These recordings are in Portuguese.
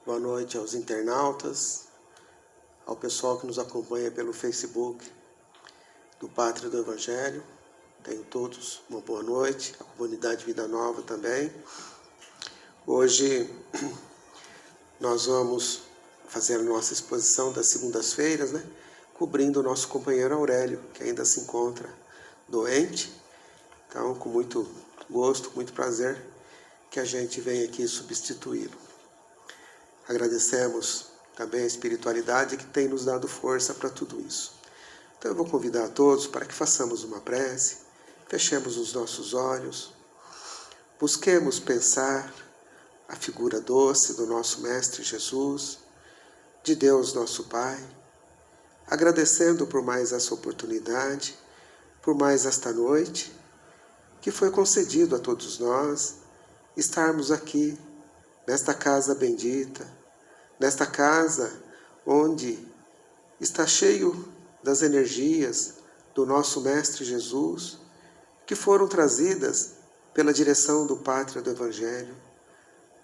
Boa noite aos internautas, ao pessoal que nos acompanha pelo Facebook do Pátria do Evangelho. Tenham todos uma boa noite, a comunidade Vida Nova também. Hoje nós vamos fazer a nossa exposição das segundas-feiras, cobrindo o nosso companheiro Aurélio, que ainda se encontra doente. Então, com muito gosto, muito prazer, que a gente vem aqui substituí-lo. Agradecemos também a espiritualidade que tem nos dado força para tudo isso. Então eu vou convidar a todos para que façamos uma prece, fechemos os nossos olhos, busquemos pensar a figura doce do nosso Mestre Jesus, de Deus nosso Pai, agradecendo por mais essa oportunidade, por mais esta noite, que foi concedido a todos nós estarmos aqui, nesta casa bendita, nesta casa onde está cheio das energias do nosso Mestre Jesus, que foram trazidas pela direção do Pátria do Evangelho,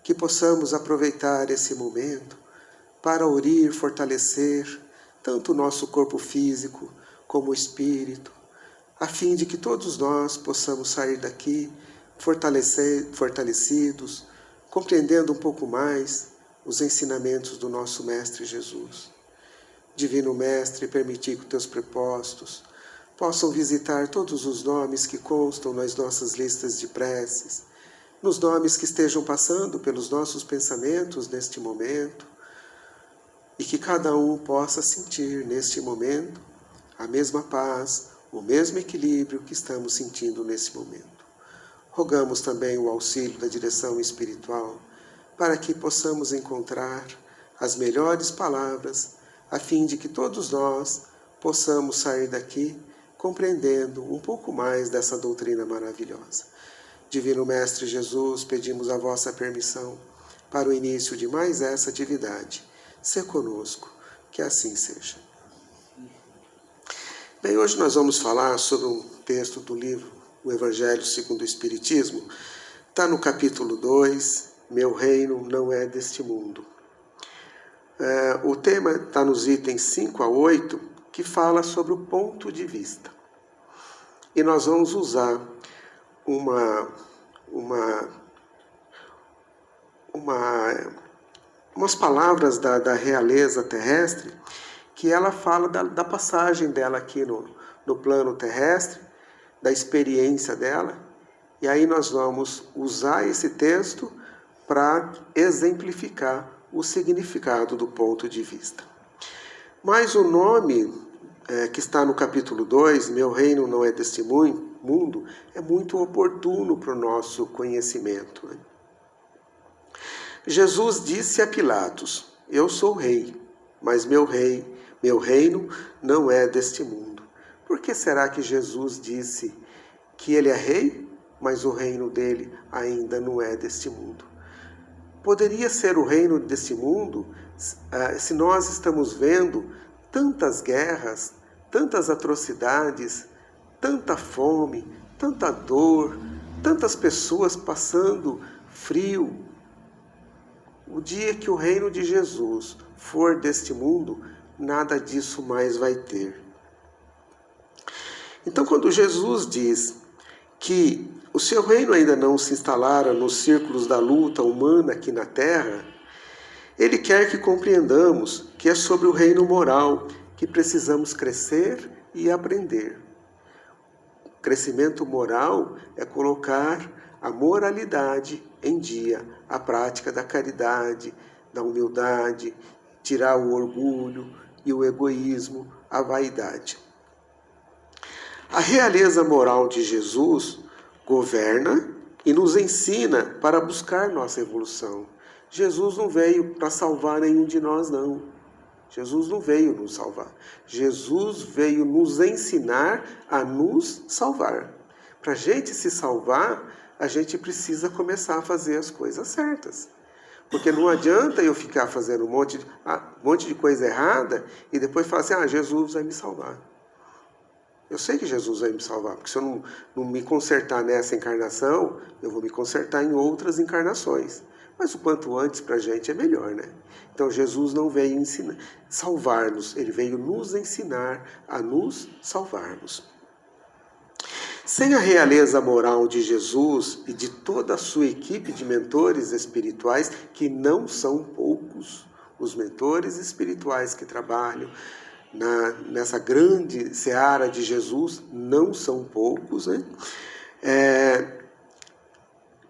que possamos aproveitar esse momento para unir, fortalecer tanto o nosso corpo físico como o espírito, a fim de que todos nós possamos sair daqui fortalecidos, compreendendo um pouco mais os ensinamentos do nosso Mestre Jesus. Divino Mestre, permitir que os teus prepostos possam visitar todos os nomes que constam nas nossas listas de preces, nos nomes que estejam passando pelos nossos pensamentos neste momento, e que cada um possa sentir neste momento a mesma paz, o mesmo equilíbrio que estamos sentindo nesse momento. Rogamos também o auxílio da direção espiritual, para que possamos encontrar as melhores palavras, a fim de que todos nós possamos sair daqui compreendendo um pouco mais dessa doutrina maravilhosa. Divino Mestre Jesus, pedimos a vossa permissão para o início de mais essa atividade. Sê conosco, que assim seja. Bem, hoje nós vamos falar sobre um texto do livro O Evangelho segundo o Espiritismo. Está no capítulo 2, Meu reino não é deste mundo. O tema está nos itens 5 a 8, que fala sobre o ponto de vista. E nós vamos usar umas palavras da realeza terrestre, que ela fala da passagem dela aqui no plano terrestre, da experiência dela. E aí nós vamos usar esse texto para exemplificar o significado do ponto de vista. Mas o nome que está no capítulo 2, Meu reino não é deste mundo, é muito oportuno para o nosso conhecimento. Jesus disse a Pilatos: Eu sou rei, mas meu reino não é deste mundo. Por que será que Jesus disse que ele é rei, mas o reino dele ainda não é deste mundo? Poderia ser o reino desse mundo se nós estamos vendo tantas guerras, tantas atrocidades, tanta fome, tanta dor, tantas pessoas passando frio. O dia que o reino de Jesus for deste mundo, nada disso mais vai ter. Então, quando Jesus diz que o seu reino ainda não se instalara nos círculos da luta humana aqui na Terra, ele quer que compreendamos que é sobre o reino moral que precisamos crescer e aprender. O crescimento moral é colocar a moralidade em dia, a prática da caridade, da humildade, tirar o orgulho e o egoísmo, a vaidade. A realeza moral de Jesus governa e nos ensina para buscar nossa evolução. Jesus não veio para salvar nenhum de nós, não. Jesus não veio nos salvar. Jesus veio nos ensinar a nos salvar. Para a gente se salvar, a gente precisa começar a fazer as coisas certas. Porque não adianta eu ficar fazendo um monte de coisa errada e depois falar assim, Jesus vai me salvar. Eu sei que Jesus vai me salvar, porque se eu não me consertar nessa encarnação, eu vou me consertar em outras encarnações. mas o quanto antes para a gente é melhor, né? Então Jesus não veio salvar-nos, ele veio nos ensinar a nos salvarmos. Sem a realeza moral de Jesus e de toda a sua equipe de mentores espirituais, que não são poucos, os mentores espirituais que trabalham nessa grande seara de Jesus, não são poucos, né?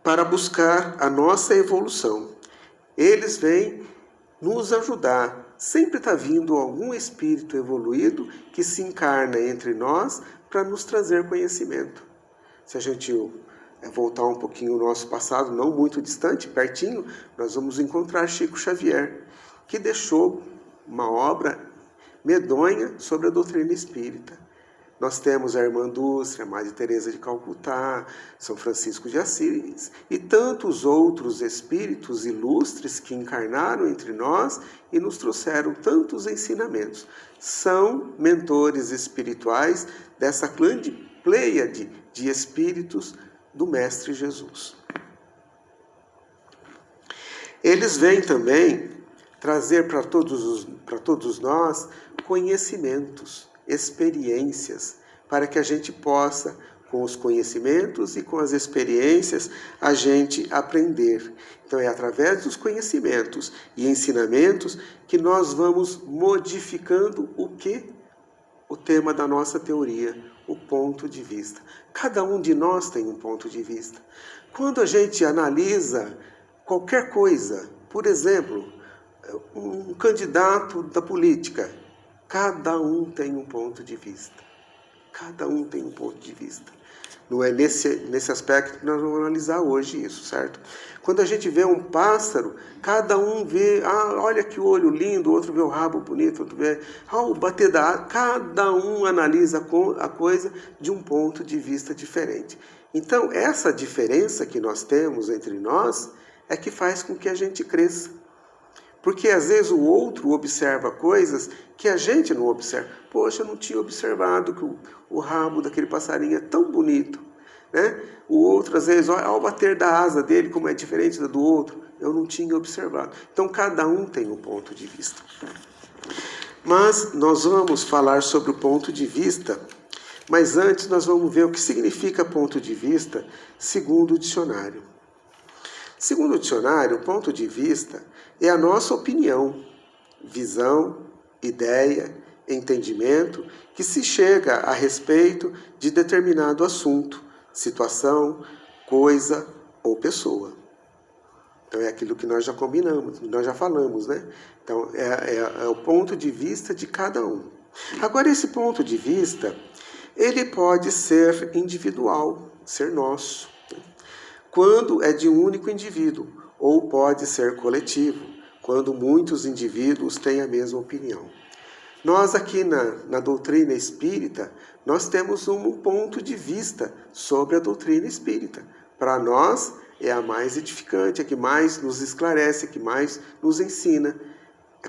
Para buscar a nossa evolução. Eles vêm nos ajudar. Sempre está vindo algum espírito evoluído que se encarna entre nós para nos trazer conhecimento. Se a gente voltar um pouquinho ao nosso passado, não muito distante, pertinho, nós vamos encontrar Chico Xavier, que deixou uma obra medonha sobre a doutrina espírita. Nós temos a Irmã Dulce, a Madre Teresa de Calcutá, São Francisco de Assis e tantos outros espíritos ilustres que encarnaram entre nós e nos trouxeram tantos ensinamentos. São mentores espirituais dessa grande pleiade de espíritos do Mestre Jesus. Eles vêm também trazer para todos nós conhecimentos, experiências, para que a gente possa, com os conhecimentos e com as experiências, a gente aprender. Então é através dos conhecimentos e ensinamentos que nós vamos modificando o quê? O tema da nossa teoria, o ponto de vista. Cada um de nós tem um ponto de vista. Quando a gente analisa qualquer coisa, por exemplo, um candidato da política, cada um tem um ponto de vista. Cada um tem um ponto de vista. Não é nesse aspecto que nós vamos analisar hoje isso, certo? Quando a gente vê um pássaro, cada um vê, olha que olho lindo, outro vê o rabo bonito, outro vê, o bater da asa. Cada um analisa a coisa de um ponto de vista diferente. Então, essa diferença que nós temos entre nós é que faz com que a gente cresça. Porque às vezes o outro observa coisas que a gente não observa. Poxa, eu não tinha observado que o rabo daquele passarinho é tão bonito, né? O outro, às vezes, ao bater da asa dele, como é diferente do outro, eu não tinha observado. Então, cada um tem um ponto de vista. Mas nós vamos falar sobre o ponto de vista, mas antes nós vamos ver o que significa ponto de vista segundo o dicionário. Segundo o dicionário, ponto de vista é a nossa opinião, visão, ideia, entendimento que se chega a respeito de determinado assunto, situação, coisa ou pessoa. Então é aquilo que nós já combinamos, nós já falamos, né? Então é o ponto de vista de cada um. Agora esse ponto de vista, ele pode ser individual, ser nosso, quando é de um único indivíduo, ou pode ser coletivo, quando muitos indivíduos têm a mesma opinião. Nós aqui na doutrina espírita, nós temos um ponto de vista sobre a doutrina espírita. Para nós é a mais edificante, a que mais nos esclarece, a que mais nos ensina.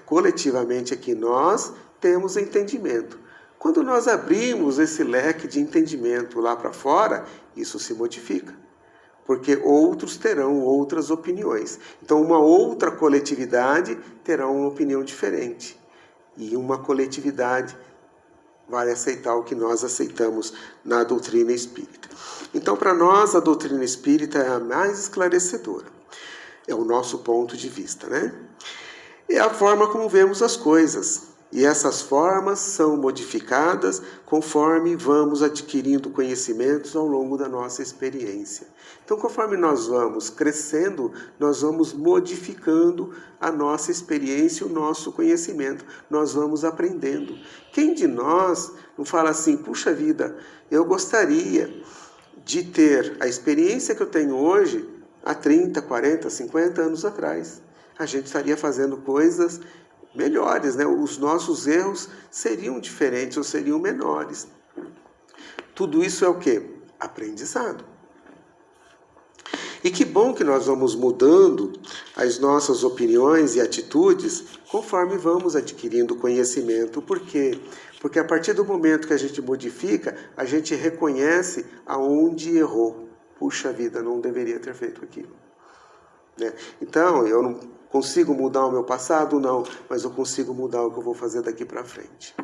Coletivamente aqui nós temos entendimento. Quando nós abrimos esse leque de entendimento lá para fora, isso se modifica. Porque outros terão outras opiniões. Então, uma outra coletividade terá uma opinião diferente. E uma coletividade vai aceitar o que nós aceitamos na doutrina espírita. Então, para nós, a doutrina espírita é a mais esclarecedora. É o nosso ponto de vista, né? É a forma como vemos as coisas. E essas formas são modificadas conforme vamos adquirindo conhecimentos ao longo da nossa experiência. Então, conforme nós vamos crescendo, nós vamos modificando a nossa experiência e o nosso conhecimento. Nós vamos aprendendo. Quem de nós não fala assim, puxa vida, eu gostaria de ter a experiência que eu tenho hoje há 30, 40, 50 anos atrás. A gente estaria fazendo coisas melhores, né? Os nossos erros seriam diferentes ou seriam menores. Tudo isso é o quê? Aprendizado. E que bom que nós vamos mudando as nossas opiniões e atitudes conforme vamos adquirindo conhecimento. Por quê? Porque a partir do momento que a gente modifica, a gente reconhece aonde errou. Puxa vida, não deveria ter feito aquilo. né? Então, eu não consigo mudar o meu passado? Não, mas eu consigo mudar o que eu vou fazer daqui para frente.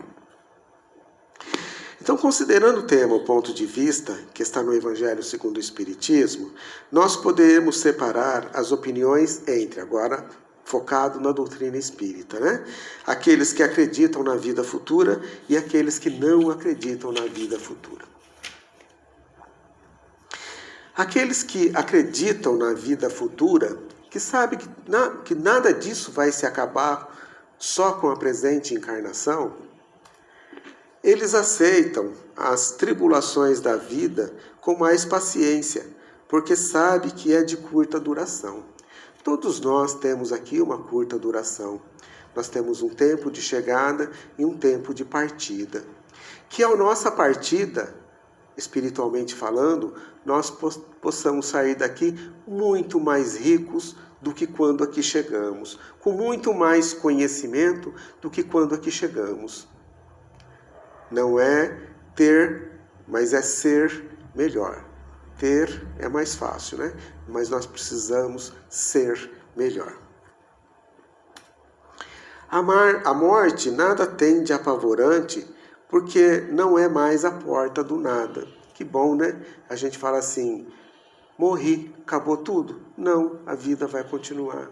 Então, considerando o tema, o ponto de vista que está no Evangelho segundo o Espiritismo, nós podemos separar as opiniões entre, agora focado na doutrina espírita, né? Aqueles que acreditam na vida futura e aqueles que não acreditam na vida futura. Aqueles que acreditam na vida futura, que sabem que nada disso vai se acabar só com a presente encarnação, eles aceitam as tribulações da vida com mais paciência, porque sabe que é de curta duração. Todos nós temos aqui uma curta duração. Nós temos um tempo de chegada e um tempo de partida. Que a nossa partida, espiritualmente falando, nós possamos sair daqui muito mais ricos do que quando aqui chegamos, com muito mais conhecimento do que quando aqui chegamos. Não é ter, mas é ser melhor. Ter é mais fácil, né? Mas nós precisamos ser melhor. A morte nada tem de apavorante, porque não é mais a porta do nada. Que bom, né? A gente fala assim, morri, acabou tudo. Não, a vida vai continuar.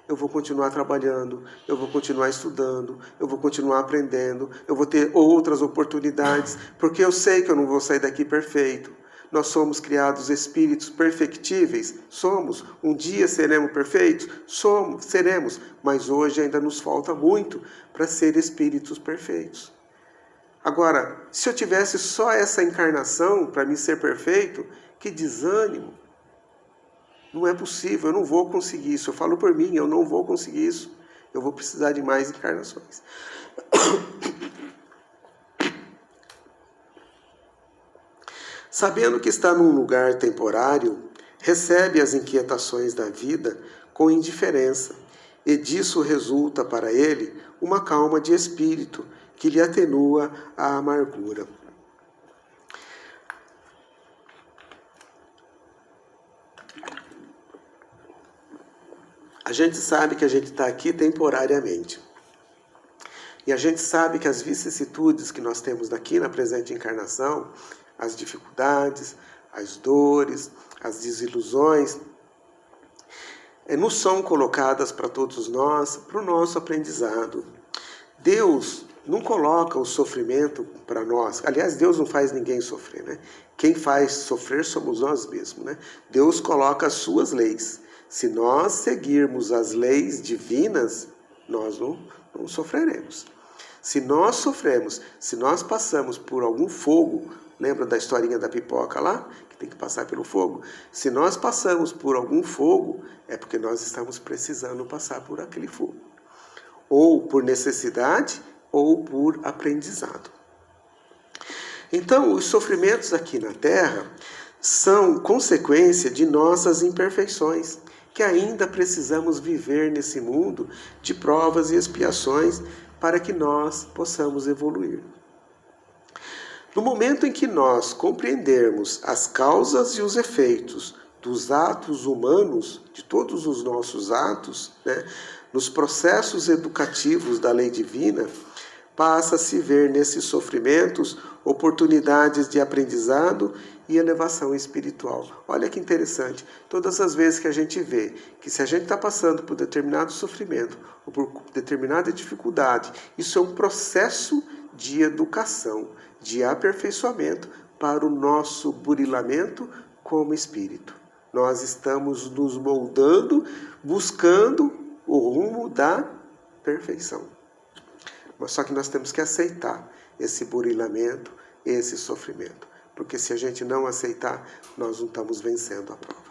Eu vou continuar trabalhando, eu vou continuar estudando, eu vou continuar aprendendo, eu vou ter outras oportunidades, porque eu sei que eu não vou sair daqui perfeito. Nós somos criados espíritos perfectíveis? Somos. Um dia seremos perfeitos? Somos, seremos. Mas hoje ainda nos falta muito para ser espíritos perfeitos. Agora, se eu tivesse só essa encarnação para me ser perfeito, que desânimo. Não é possível, eu não vou conseguir isso. Eu falo por mim, eu não vou conseguir isso. Eu vou precisar de mais encarnações. Sabendo que está num lugar temporário, recebe as inquietações da vida com indiferença, e disso resulta para ele uma calma de espírito que lhe atenua a amargura. A gente sabe que a gente está aqui temporariamente. E a gente sabe que as vicissitudes que nós temos aqui na presente encarnação, as dificuldades, as dores, as desilusões, nos são colocadas para todos nós, para o nosso aprendizado. Deus não coloca o sofrimento para nós. Aliás, Deus não faz ninguém sofrer, né? Quem faz sofrer somos nós mesmos, né? Deus coloca as suas leis. Se nós seguirmos as leis divinas, nós não sofreremos. Se nós sofremos, se nós passamos por algum fogo, lembra da historinha da pipoca lá? Que tem que passar pelo fogo? Se nós passamos por algum fogo, é porque nós estamos precisando passar por aquele fogo. Ou por necessidade, ou por aprendizado. Então, os sofrimentos aqui na Terra são consequência de nossas imperfeições, que ainda precisamos viver nesse mundo de provas e expiações para que nós possamos evoluir. No momento em que nós compreendermos as causas e os efeitos dos atos humanos, de todos os nossos atos, né, nos processos educativos da lei divina, passa a se ver nesses sofrimentos oportunidades de aprendizado e elevação espiritual. Olha que interessante, todas as vezes que a gente vê que se a gente está passando por determinado sofrimento ou por determinada dificuldade, isso é um processo de educação, de aperfeiçoamento para o nosso burilamento como espírito. Nós estamos nos moldando, buscando o rumo da perfeição. Mas só que nós temos que aceitar esse burilamento, esse sofrimento. Porque se a gente não aceitar, nós não estamos vencendo a prova.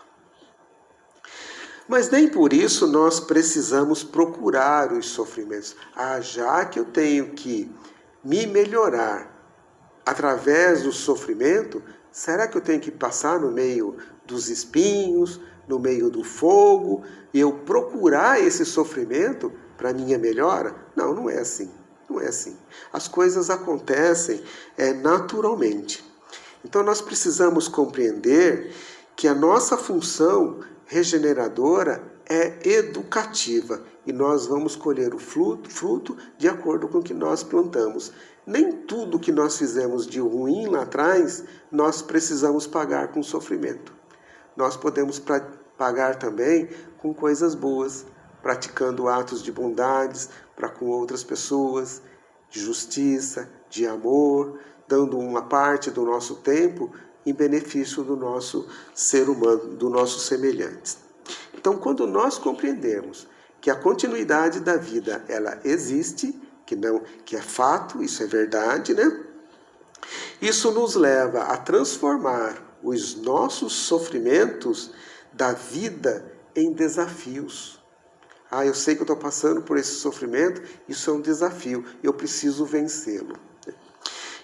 Mas nem por isso nós precisamos procurar os sofrimentos. Já que eu tenho que me melhorar através do sofrimento, será que eu tenho que passar no meio dos espinhos, no meio do fogo, e eu procurar esse sofrimento para minha melhora? Não, não é assim. Não é assim. As coisas acontecem naturalmente. Então nós precisamos compreender que a nossa função regeneradora é educativa e nós vamos colher o fruto de acordo com o que nós plantamos. Nem tudo que nós fizemos de ruim lá atrás, nós precisamos pagar com sofrimento. Nós podemos pagar também com coisas boas, praticando atos de bondades para com outras pessoas, de justiça, de amor, dando uma parte do nosso tempo em benefício do nosso ser humano, do nosso semelhante. Então, quando nós compreendemos que a continuidade da vida ela existe, que é fato, isso é verdade, né? Isso nos leva a transformar os nossos sofrimentos da vida em desafios. Eu sei que eu estou passando por esse sofrimento, isso é um desafio, eu preciso vencê-lo.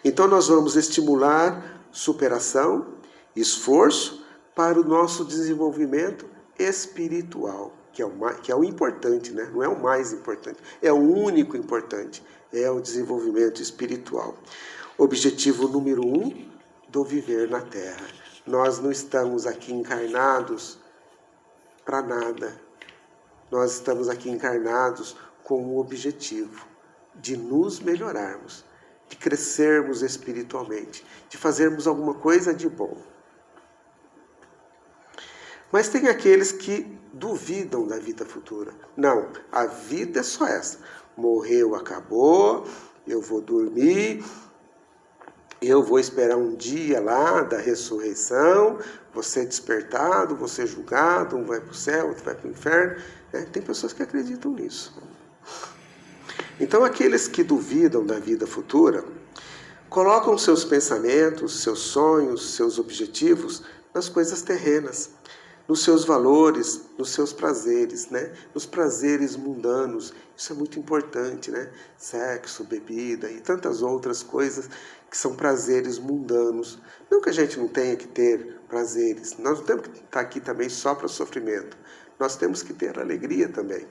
Então nós vamos estimular superação, esforço para o nosso desenvolvimento espiritual, que é o importante, né? Não é o mais importante, é o único importante, é o desenvolvimento espiritual. Objetivo número 1 do viver na Terra. Nós não estamos aqui encarnados para nada. Nós estamos aqui encarnados com o objetivo de nos melhorarmos, de crescermos espiritualmente, de fazermos alguma coisa de bom. Mas tem aqueles que duvidam da vida futura. Não, a vida é só essa. Morreu, acabou, eu vou dormir, eu vou esperar um dia lá da ressurreição, vou ser despertado, vou ser julgado, um vai para o céu, outro vai para o inferno. Tem pessoas que acreditam nisso. Então, aqueles que duvidam da vida futura, colocam seus pensamentos, seus sonhos, seus objetivos nas coisas terrenas, nos seus valores, nos seus prazeres, né? Nos prazeres mundanos. Isso é muito importante, né? Sexo, bebida e tantas outras coisas que são prazeres mundanos. Não que a gente não tenha que ter prazeres, nós não temos que estar aqui também só para sofrimento. Nós temos que ter alegria também,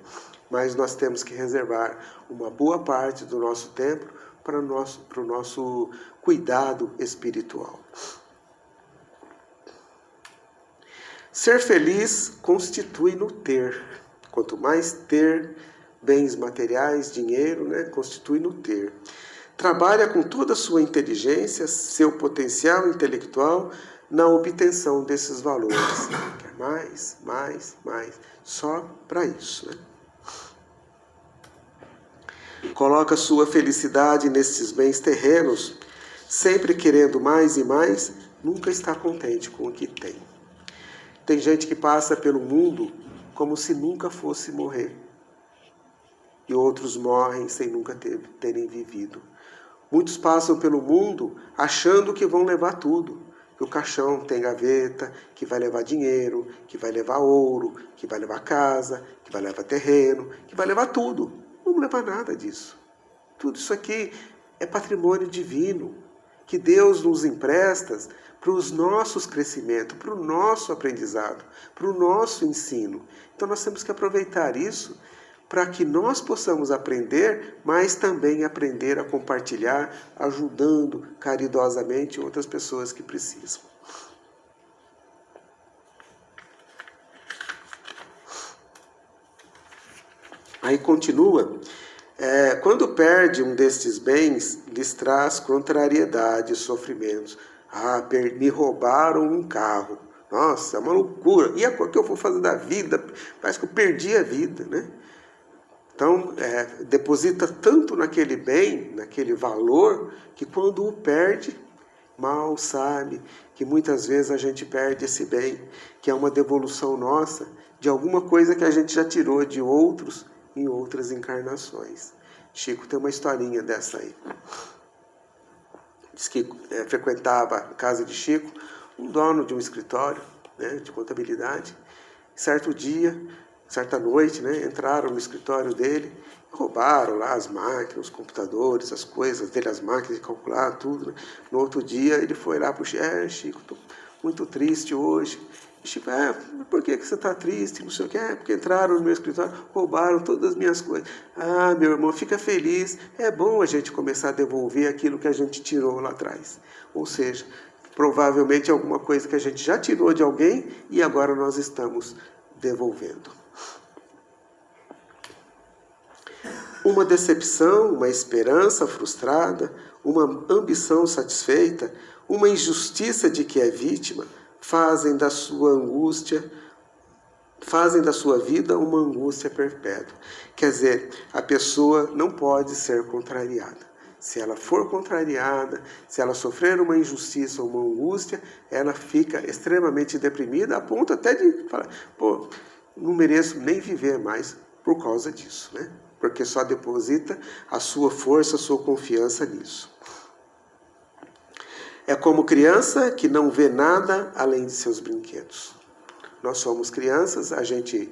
mas nós temos que reservar uma boa parte do nosso tempo para o nosso cuidado espiritual. Ser feliz constitui no ter. Quanto mais ter bens materiais, dinheiro, né, constitui no ter. Trabalha com toda a sua inteligência, seu potencial intelectual na obtenção desses valores. Quer mais, mais, mais. Só para isso, né? Coloca sua felicidade nesses bens terrenos, sempre querendo mais e mais, nunca está contente com o que tem. Tem gente que passa pelo mundo como se nunca fosse morrer. E outros morrem sem nunca terem vivido. Muitos passam pelo mundo achando que vão levar tudo. Que o caixão tem gaveta, que vai levar dinheiro, que vai levar ouro, que vai levar casa, que vai levar terreno, que vai levar tudo. Não vamos levar nada disso. Tudo isso aqui é patrimônio divino, que Deus nos empresta para os nossos crescimentos, para o nosso aprendizado, para o nosso ensino. Então nós temos que aproveitar isso para que nós possamos aprender, mas também aprender a compartilhar, ajudando caridosamente outras pessoas que precisam. Aí continua, quando perde um destes bens, lhes traz contrariedade e sofrimentos. Me roubaram um carro. Nossa, é uma loucura. E o que eu vou fazer da vida? Parece que eu perdi a vida, né? Então, deposita tanto naquele bem, naquele valor, que quando o perde, mal sabe que muitas vezes a gente perde esse bem, que é uma devolução nossa de alguma coisa que a gente já tirou de outros em outras encarnações. Chico tem uma historinha dessa aí. Diz que frequentava a casa de Chico um dono de um escritório, né, de contabilidade. Certo dia, certa noite, né, entraram no escritório dele, roubaram lá as máquinas, os computadores, as coisas dele, as máquinas de calcular, tudo. Né? No outro dia ele foi lá para o Chico, Chico, estou muito triste hoje. Chico, por que você está triste? Não sei o que, porque entraram no meu escritório, roubaram todas as minhas coisas. Meu irmão, fica feliz. É bom a gente começar a devolver aquilo que a gente tirou lá atrás. Ou seja, provavelmente alguma coisa que a gente já tirou de alguém e agora nós estamos devolvendo. Uma decepção, uma esperança frustrada, uma ambição satisfeita, uma injustiça de que é vítima, fazem da sua vida uma angústia perpétua. Quer dizer, a pessoa não pode ser contrariada. Se ela for contrariada, se ela sofrer uma injustiça ou uma angústia, ela fica extremamente deprimida, a ponto até de falar, pô, não mereço nem viver mais por causa disso, né? Porque só deposita a sua força, a sua confiança nisso. É como criança que não vê nada além de seus brinquedos. Nós somos crianças, a gente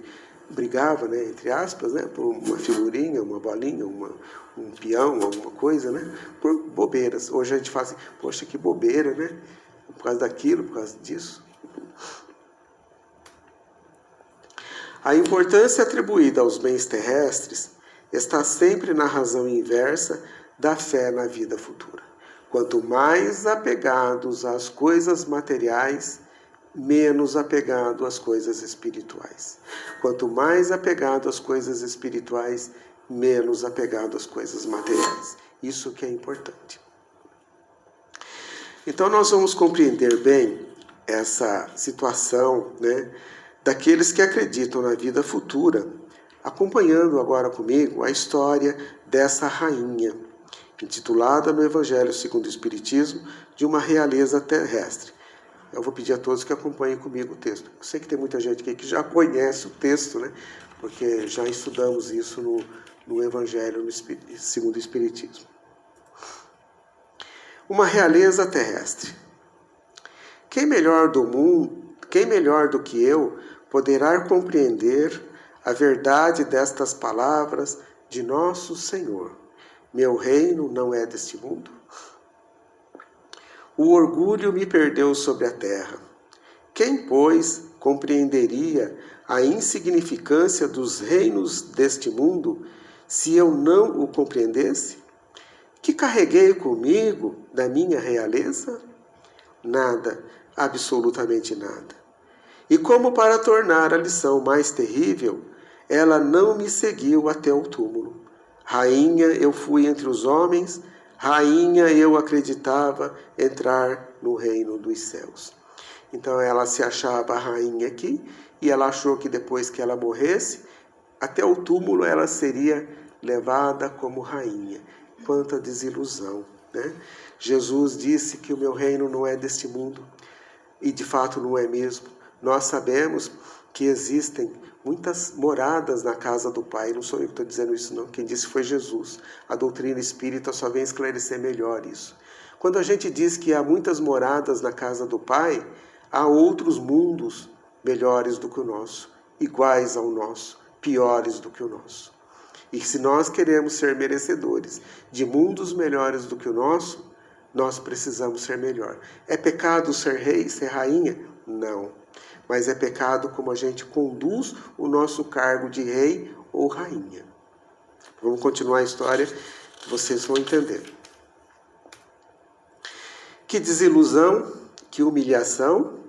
brigava, né, entre aspas, né, por uma figurinha, uma bolinha, um peão, alguma coisa, né, por bobeiras. Hoje a gente fala assim, poxa, que bobeira, né, por causa daquilo, por causa disso. A importância atribuída aos bens terrestres está sempre na razão inversa da fé na vida futura. Quanto mais apegados às coisas materiais, menos apegado às coisas espirituais. Quanto mais apegado às coisas espirituais, menos apegado às coisas materiais. Isso que é importante. Então nós vamos compreender bem essa situação, né, daqueles que acreditam na vida futura, acompanhando agora comigo a história dessa rainha, intitulada no Evangelho segundo o Espiritismo, de uma realeza terrestre. Eu vou pedir a todos que acompanhem comigo o texto. Eu sei que tem muita gente aqui que já conhece o texto, né? Porque já estudamos isso no Evangelho segundo o Espiritismo. Uma realeza terrestre. Quem melhor do que eu poderá compreender a verdade destas palavras de nosso Senhor? Meu reino não é deste mundo? O orgulho me perdeu sobre a terra. Quem, pois, compreenderia a insignificância dos reinos deste mundo se eu não o compreendesse? Que carreguei comigo da minha realeza? Nada, absolutamente nada. E como para tornar a lição mais terrível, ela não me seguiu até o túmulo. Rainha eu fui entre os homens, rainha eu acreditava entrar no reino dos céus. Então ela se achava rainha aqui e ela achou que depois que ela morresse, até o túmulo ela seria levada como rainha. Quanta desilusão, né? Jesus disse que o meu reino não é deste mundo e de fato não é mesmo. Nós sabemos que existem muitas moradas na casa do Pai. Não sou eu que estou dizendo isso, não. Quem disse foi Jesus. A doutrina espírita só vem esclarecer melhor isso. Quando a gente diz que há muitas moradas na casa do Pai, há outros mundos melhores do que o nosso, iguais ao nosso, piores do que o nosso. E se nós queremos ser merecedores de mundos melhores do que o nosso, nós precisamos ser melhor. É pecado ser rei, ser rainha? Não. Mas é pecado como a gente conduz o nosso cargo de rei ou rainha. Vamos continuar a história, vocês vão entender. Que desilusão, que humilhação,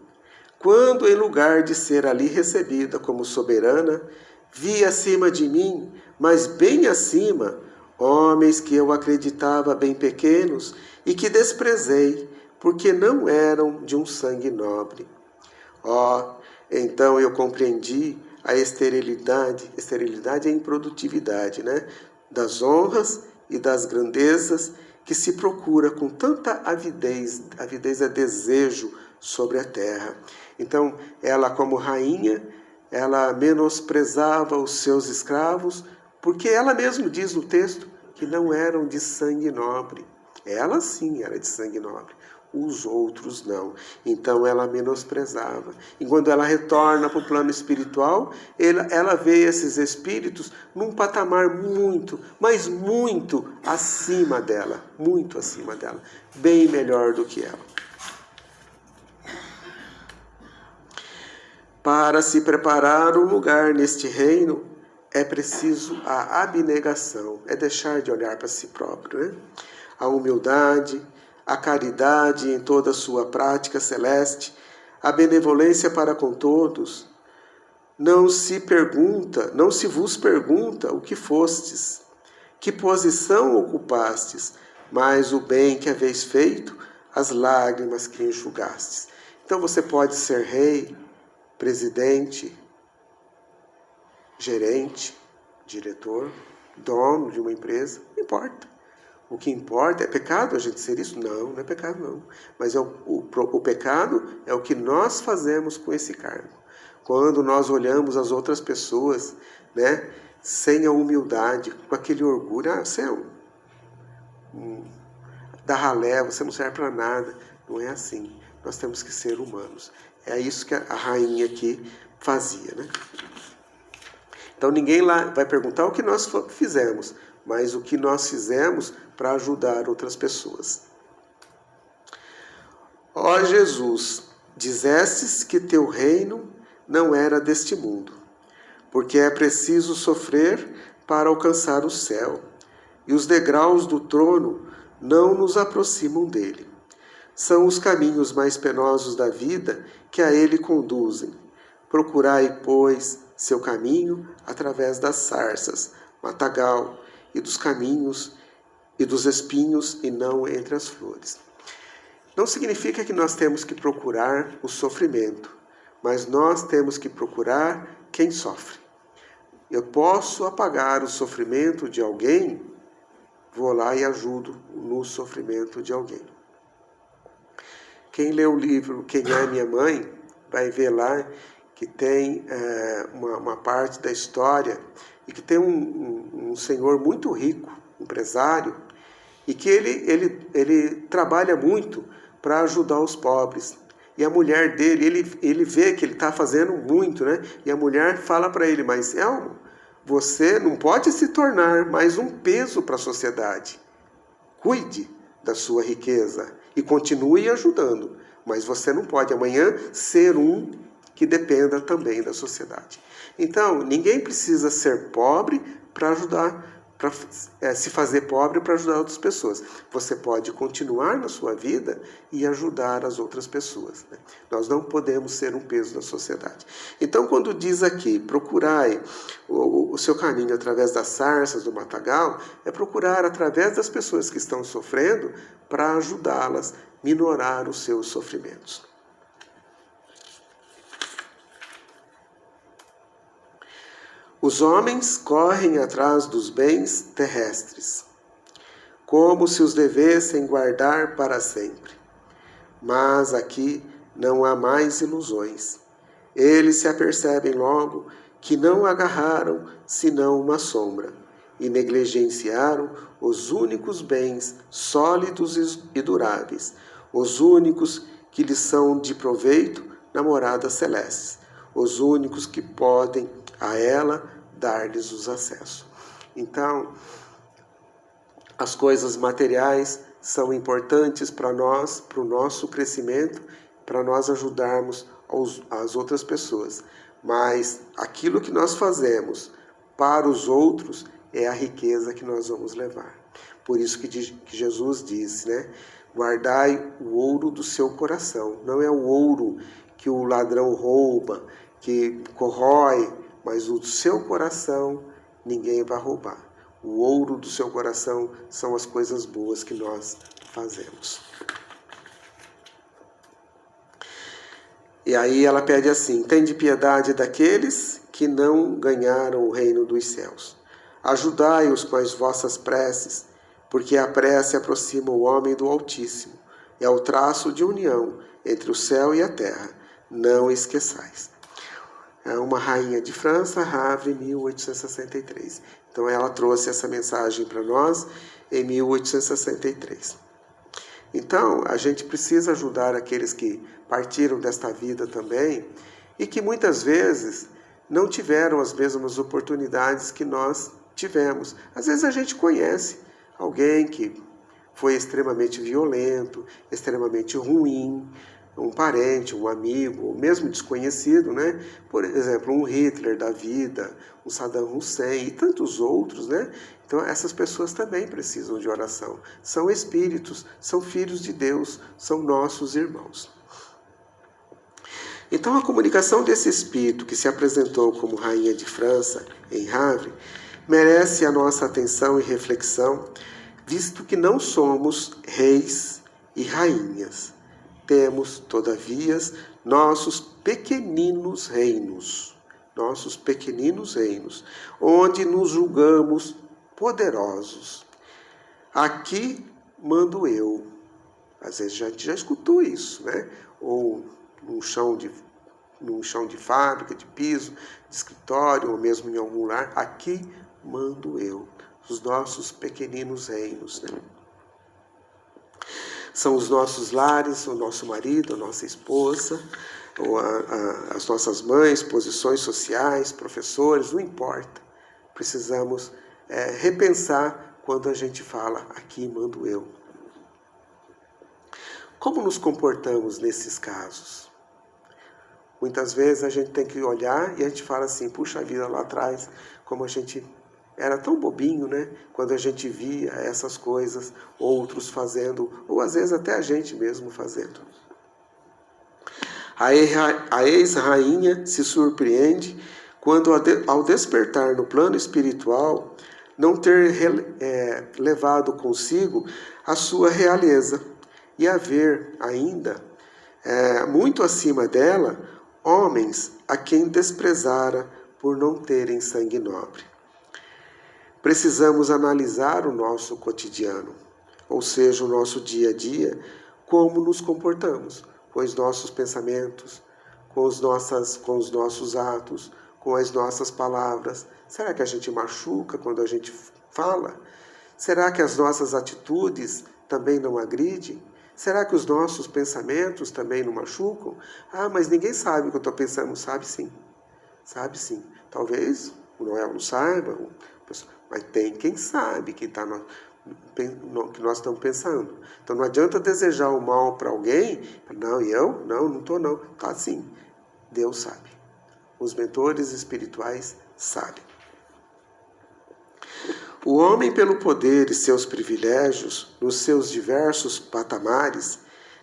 quando em lugar de ser ali recebida como soberana, vi acima de mim, mas bem acima, homens que eu acreditava bem pequenos e que desprezei, porque não eram de um sangue nobre. Então eu compreendi a esterilidade é improdutividade, né? Das honras e das grandezas que se procura com tanta avidez é desejo sobre a terra. Então, ela como rainha, ela menosprezava os seus escravos, porque ela mesma diz no texto que não eram de sangue nobre. Ela sim era de sangue nobre, os outros não. Então ela menosprezava. E quando ela retorna para o plano espiritual, ela vê esses espíritos num patamar muito, mas muito acima dela, bem melhor do que ela. Para se preparar um lugar neste reino, é preciso a abnegação, é deixar de olhar para si próprio, né? A humildade, a caridade em toda a sua prática celeste, a benevolência para com todos. Não se vos pergunta o que fostes, que posição ocupastes, mas o bem que haveis feito, as lágrimas que enxugastes. Então você pode ser rei, presidente, gerente, diretor, dono de uma empresa, não importa. O que importa é pecado a gente ser isso? Não, não é pecado não. Mas o pecado é o que nós fazemos com esse cargo. Quando nós olhamos as outras pessoas, né, sem a humildade, com aquele orgulho, você é da ralé, você não serve para nada. Não é assim. Nós temos que ser humanos. É isso que a rainha aqui fazia, né? Então ninguém lá vai perguntar o que nós fizemos, mas o que nós fizemos para ajudar outras pessoas. Ó Jesus, dizestes que teu reino não era deste mundo, porque é preciso sofrer para alcançar o céu, e os degraus do trono não nos aproximam dele. São os caminhos mais penosos da vida que a ele conduzem. Procurai, pois, seu caminho através das sarças, matagal, e dos caminhos e dos espinhos, e não entre as flores. Não significa que nós temos que procurar o sofrimento, mas nós temos que procurar quem sofre. Eu posso apagar o sofrimento de alguém, vou lá e ajudo no sofrimento de alguém. Quem lê o livro Quem é Minha Mãe, vai ver lá que tem uma parte da história e que tem um senhor muito rico, empresário, e que ele trabalha muito para ajudar os pobres. E a mulher dele, ele vê que ele está fazendo muito, né? E a mulher fala para ele, mas Elmo, você não pode se tornar mais um peso para a sociedade. Cuide da sua riqueza e continue ajudando, mas você não pode amanhã ser um que dependa também da sociedade. Então, ninguém precisa ser pobre para ajudar, para se fazer pobre para ajudar outras pessoas. Você pode continuar na sua vida e ajudar as outras pessoas, né? Nós não podemos ser um peso na sociedade. Então, quando diz aqui, procurai o seu caminho através das sarças do matagal, é procurar através das pessoas que estão sofrendo para ajudá-las, minorar os seus sofrimentos. Os homens correm atrás dos bens terrestres, como se os devessem guardar para sempre. Mas aqui não há mais ilusões. Eles se apercebem logo que não agarraram senão uma sombra e negligenciaram os únicos bens sólidos e duráveis, os únicos que lhes são de proveito na morada celeste, os únicos que podem a ela dar-lhes os acessos. Então, as coisas materiais são importantes para nós, para o nosso crescimento, para nós ajudarmos as outras pessoas. Mas aquilo que nós fazemos para os outros é a riqueza que nós vamos levar. Por isso que Jesus disse, né? Guardai o ouro do seu coração. Não é o ouro que o ladrão rouba, que corrói, mas o seu coração ninguém vai roubar. O ouro do seu coração são as coisas boas que nós fazemos. E aí ela pede assim: tende piedade daqueles que não ganharam o reino dos céus. Ajudai-os com as vossas preces, porque a prece aproxima o homem do Altíssimo. É o traço de união entre o céu e a terra. Não esqueçais. É uma rainha de França, Havre, 1863. Então ela trouxe essa mensagem para nós em 1863. Então a gente precisa ajudar aqueles que partiram desta vida também e que muitas vezes não tiveram as mesmas oportunidades que nós tivemos. Às vezes a gente conhece alguém que foi extremamente violento, extremamente ruim, um parente, um amigo, ou mesmo desconhecido, né? Por exemplo, um Hitler da vida, um Saddam Hussein e tantos outros, né? Então essas pessoas também precisam de oração. São espíritos, são filhos de Deus, são nossos irmãos. Então a comunicação desse espírito que se apresentou como rainha de França em Havre merece a nossa atenção e reflexão, visto que não somos reis e rainhas. Temos, todavia, nossos pequeninos reinos, onde nos julgamos poderosos. Aqui mando eu. Às vezes a gente já escutou isso, né? Ou num chão de fábrica, de piso, de escritório, ou mesmo em algum lar. Aqui mando eu. Os nossos pequeninos reinos, né? São os nossos lares, o nosso marido, a nossa esposa, ou as nossas mães, posições sociais, professores, não importa. Precisamos repensar quando a gente fala, aqui mando eu. Como nos comportamos nesses casos? Muitas vezes a gente tem que olhar e a gente fala assim, puxa vida, lá atrás, como a gente era tão bobinho, né? Quando a gente via essas coisas, outros fazendo, ou às vezes até a gente mesmo fazendo. A ex-rainha se surpreende quando, ao despertar no plano espiritual, não ter levado consigo a sua realeza e haver ainda, muito acima dela, homens a quem desprezara por não terem sangue nobre. Precisamos analisar o nosso cotidiano, ou seja, o nosso dia a dia, como nos comportamos, com os nossos pensamentos, com os nossos atos, com as nossas palavras. Será que a gente machuca quando a gente fala? Será que as nossas atitudes também não agridem? Será que os nossos pensamentos também não machucam? Ah, mas ninguém sabe o que eu estou pensando. Sabe sim. Sabe sim. Talvez o Noel não saiba, mas tem quem sabe que nós estamos pensando. Então não adianta desejar o mal para alguém. Não, eu? Não estou não. Tá sim. Deus sabe. Os mentores espirituais sabem. O homem, pelo poder e seus privilégios, nos seus diversos patamares,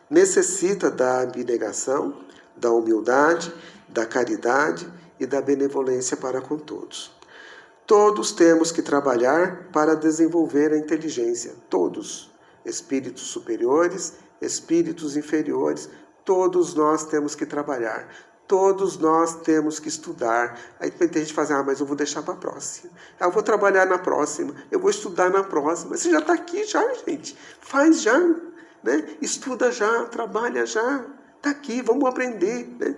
necessita da abnegação, da humildade, da caridade e da benevolência para com todos. Todos temos que trabalhar para desenvolver a inteligência. Todos. Espíritos superiores, espíritos inferiores, todos nós temos que trabalhar. Todos nós temos que estudar. Aí tem gente que fala, mas eu vou deixar para a próxima. Eu vou trabalhar na próxima, eu vou estudar na próxima. Você já está aqui já, gente. Faz já, né? Estuda já, trabalha já. Está aqui, vamos aprender. Né?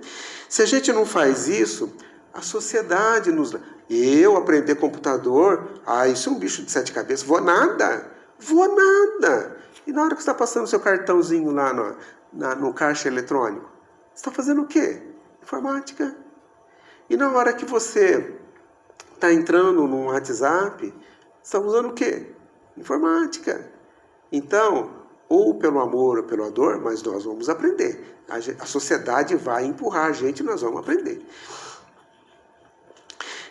Se a gente não faz isso, a sociedade nos... Eu aprender computador, isso é um bicho de 7 cabeças. Vou nada. E na hora que você está passando o seu cartãozinho lá no caixa eletrônico, você está fazendo o quê? Informática. E na hora que você está entrando no WhatsApp, você está usando o quê? Informática. Então, ou pelo amor ou pela dor, mas nós vamos aprender. A sociedade vai empurrar a gente e nós vamos aprender.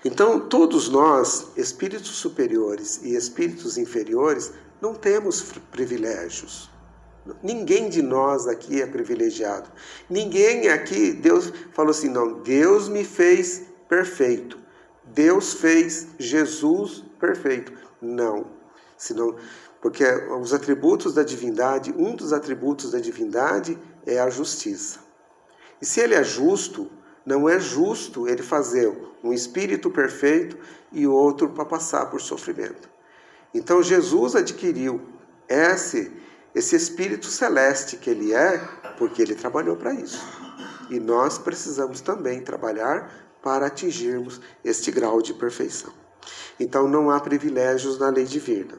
Então, todos nós, espíritos superiores e espíritos inferiores, não temos privilégios. Ninguém de nós aqui é privilegiado. Ninguém aqui, Deus falou assim, não, Deus me fez perfeito. Deus fez Jesus perfeito. Não. Senão, porque os atributos da divindade, um dos atributos da divindade é a justiça. E se ele é justo, não é justo ele fazer um espírito perfeito e outro para passar por sofrimento. Então Jesus adquiriu esse espírito celeste que ele é, porque ele trabalhou para isso. E nós precisamos também trabalhar para atingirmos este grau de perfeição. Então não há privilégios na lei divina.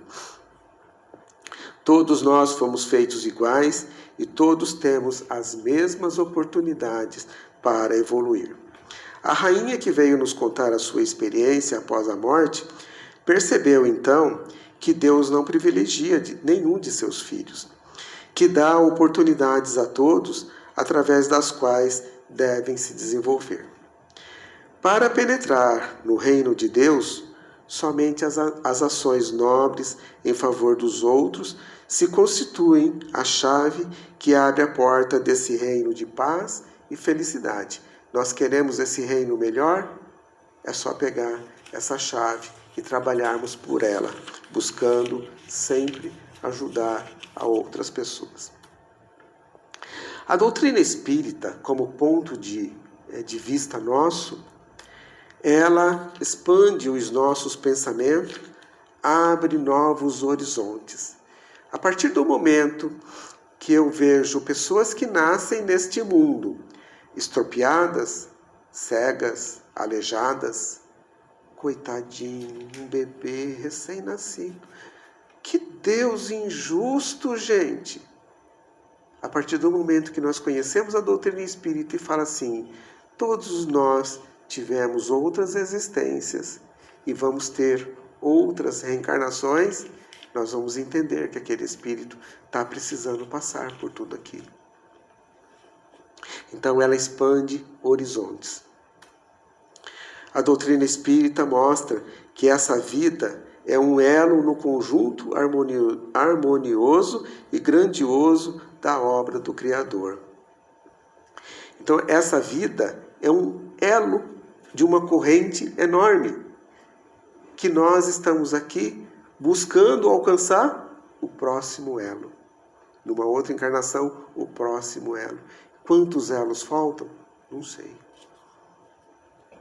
Todos nós fomos feitos iguais e todos temos as mesmas oportunidades para evoluir. A rainha que veio nos contar a sua experiência após a morte, percebeu então que Deus não privilegia nenhum de seus filhos, que dá oportunidades a todos através das quais devem se desenvolver. Para penetrar no reino de Deus, somente as ações nobres em favor dos outros se constituem a chave que abre a porta desse reino de paz e felicidade. Nós queremos esse reino melhor? É só pegar essa chave e trabalharmos por ela, buscando sempre ajudar a outras pessoas. A doutrina espírita, como ponto de vista nosso, ela expande os nossos pensamentos, abre novos horizontes. A partir do momento que eu vejo pessoas que nascem neste mundo, estropiadas, cegas, aleijadas, coitadinho, um bebê recém-nascido. Que Deus injusto, gente! A partir do momento que nós conhecemos a doutrina espírita e fala assim, todos nós tivemos outras existências e vamos ter outras reencarnações, nós vamos entender que aquele espírito está precisando passar por tudo aquilo. Então ela expande horizontes. A doutrina espírita mostra que essa vida é um elo no conjunto harmonioso e grandioso da obra do Criador. Então essa vida é um elo de uma corrente enorme, que nós estamos aqui buscando alcançar o próximo elo. Numa outra encarnação, o próximo elo. Quantos elos faltam? Não sei.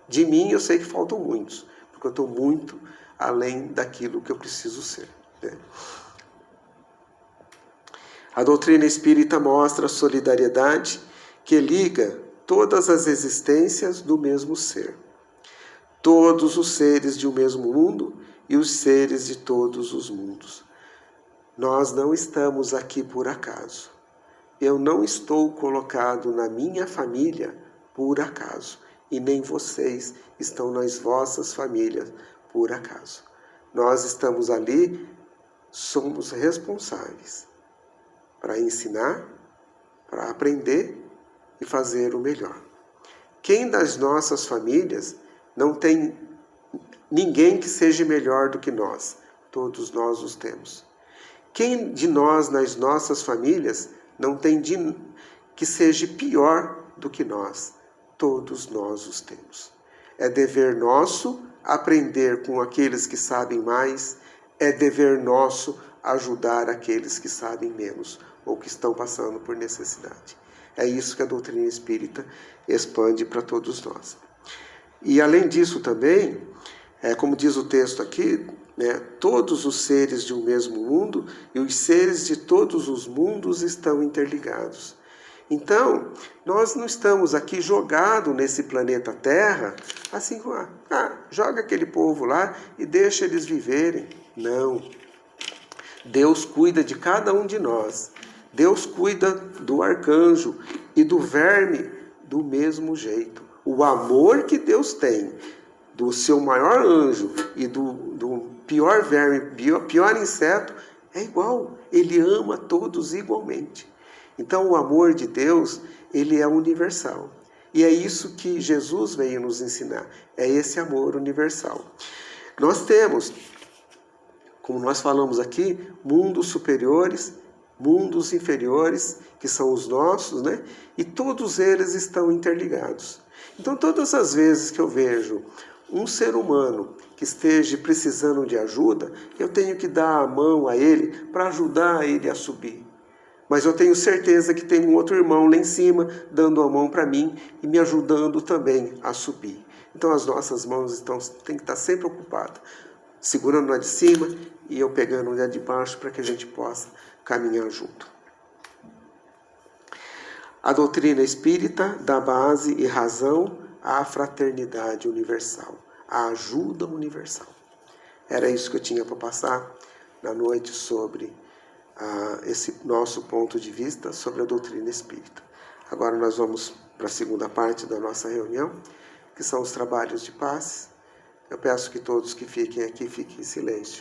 De mim eu sei que faltam muitos, porque eu estou muito além daquilo que eu preciso ser. Né? A doutrina espírita mostra a solidariedade que liga todas as existências do mesmo ser. Todos os seres de um mesmo mundo e os seres de todos os mundos. Nós não estamos aqui por acaso. Eu não estou colocado na minha família por acaso. E nem vocês estão nas vossas famílias por acaso. Nós estamos ali, somos responsáveis para ensinar, para aprender e fazer o melhor. Quem das nossas famílias não tem ninguém que seja melhor do que nós? Todos nós os temos. Quem de nós nas nossas famílias não tem que seja pior do que nós? Todos nós os temos. É dever nosso aprender com aqueles que sabem mais, é dever nosso ajudar aqueles que sabem menos ou que estão passando por necessidade. É isso que a doutrina espírita expande para todos nós. E além disso também, como diz o texto aqui, né, todos os seres de um mesmo mundo e os seres de todos os mundos estão interligados. Então, nós não estamos aqui jogados nesse planeta Terra, assim, joga aquele povo lá e deixa eles viverem. Não. Deus cuida de cada um de nós. Deus cuida do arcanjo e do verme do mesmo jeito. O amor que Deus tem do seu maior anjo e do pior verme, pior inseto, é igual. Ele ama todos igualmente. Então o amor de Deus, ele é universal. E é isso que Jesus veio nos ensinar. É esse amor universal. Nós temos, como nós falamos aqui, mundos superiores, mundos inferiores, que são os nossos, né? E todos eles estão interligados. Então todas as vezes que eu vejo um ser humano que esteja precisando de ajuda, eu tenho que dar a mão a ele para ajudar ele a subir. Mas eu tenho certeza que tem um outro irmão lá em cima dando a mão para mim e me ajudando também a subir. Então as nossas mãos têm que estar sempre ocupadas, segurando a de cima e eu pegando a de baixo para que a gente possa caminhar junto. A doutrina espírita dá base e razão à fraternidade universal, à ajuda universal. Era isso que eu tinha para passar na noite sobre esse nosso ponto de vista sobre a doutrina espírita. Agora nós vamos para a segunda parte da nossa reunião, que são os trabalhos de paz. Eu peço que todos que fiquem aqui fiquem em silêncio.